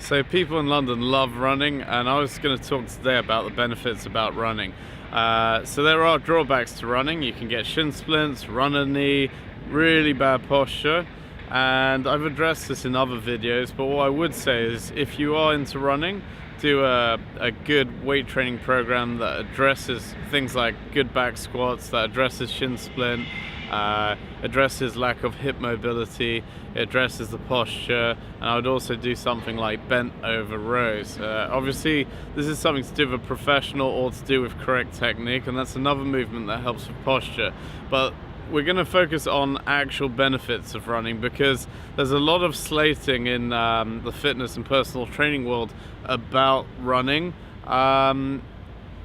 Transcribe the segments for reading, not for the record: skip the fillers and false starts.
So people in London love running, and I was going to talk today about the benefits about running. So there are drawbacks to running. You can get shin splints, runner knee, really bad posture, and I've addressed this in other videos, but what I would say is if you are into running, do a good weight training program that addresses things like good back squats, that addresses shin splint, addresses lack of hip mobility, it addresses the posture, and I would also do something like bent over rows. Obviously this is something to do with a professional or to do with correct technique, and that's another movement that helps with posture. But we're going to focus on actual benefits of running, because there's a lot of slating in the fitness and personal training world about running. I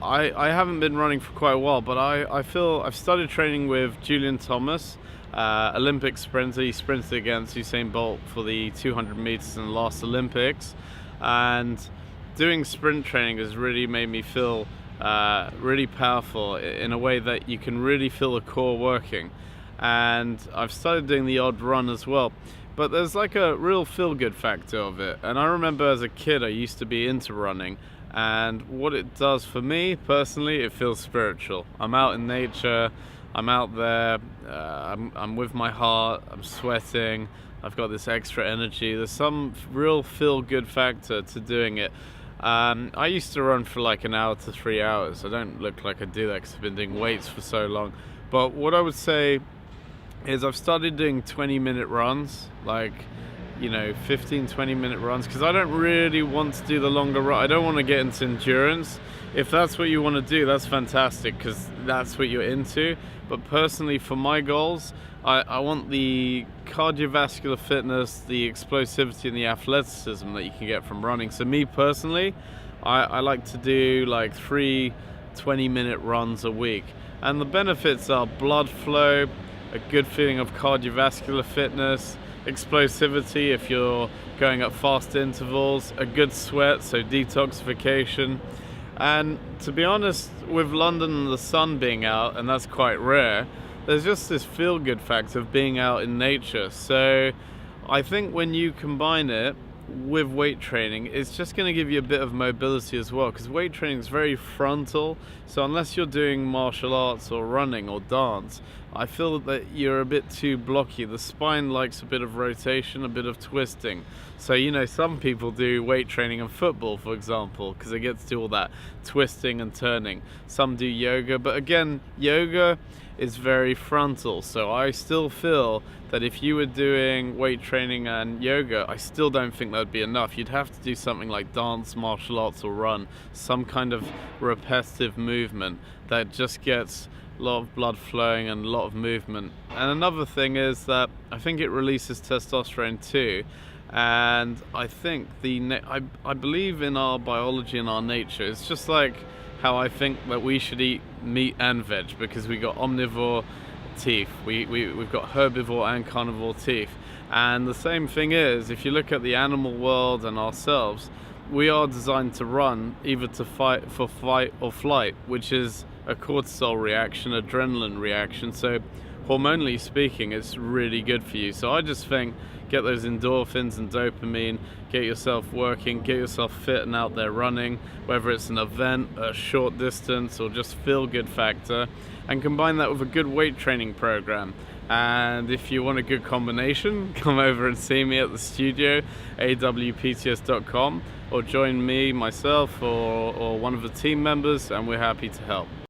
haven't been running for quite a while, but I feel I've started training with Julian Thomas, Olympic sprinter. He sprinted against Usain Bolt for the 200 meters in the last Olympics, and doing sprint training has really made me feel really powerful in a way that you can really feel the core working. And I've started doing the odd run as well, but there's like a real feel-good factor of it. And I remember as a kid I used to be into running, and what it does for me personally, it feels spiritual. I'm out in nature, I'm out there, I'm with my heart, I'm sweating, I've got this extra energy. There's some real feel-good factor to doing it. I used to run for like an hour to 3 hours. I don't look like I do that because I've been doing weights for so long. But what I would say is I've started doing 20-minute runs, like, 15-20 minute runs, because I don't really want to do the longer run. I don't want to get into endurance. If that's what you want to do, that's fantastic, because that's what you're into. But personally, for my goals, I want the cardiovascular fitness, the explosivity and the athleticism that you can get from running. So me personally, I like to do like 3 20-minute runs a week. And the benefits are blood flow, a good feeling of cardiovascular fitness, explosivity if you're going at fast intervals, a good sweat, so detoxification. And to be honest, with London and the sun being out, and that's quite rare, there's just this feel-good factor of being out in nature. So I think when you combine it with weight training, it's just going to give you a bit of mobility as well, because weight training is very frontal. So unless you're doing martial arts or running or dance, I feel that you're a bit too blocky. The spine likes a bit of rotation, a bit of twisting. So some people do weight training in football, for example, because they get to do all that twisting and turning. Some do yoga, but again, yoga is very frontal. So I still feel that if you were doing weight training and yoga, I still don't think that'd be enough. You'd have to do something like dance, martial arts, or run, some kind of repetitive movement that just gets a lot of blood flowing and a lot of movement. And another thing is that I think it releases testosterone too. And I think I believe in our biology and our nature. It's just like how I think that we should eat meat and veg, because we got omnivore teeth, we've got herbivore and carnivore teeth. And the same thing is, if you look at the animal world and ourselves, we are designed to run either to fight or flight, which is a cortisol reaction, adrenaline reaction. So hormonally speaking, it's really good for you. So I just think, get those endorphins and dopamine, get yourself working, get yourself fit and out there running, whether it's an event, a short distance, or just feel good factor, and combine that with a good weight training program. And if you want a good combination, come over and see me at the studio, awpts.com, or join me, myself, or one of the team members, and we're happy to help.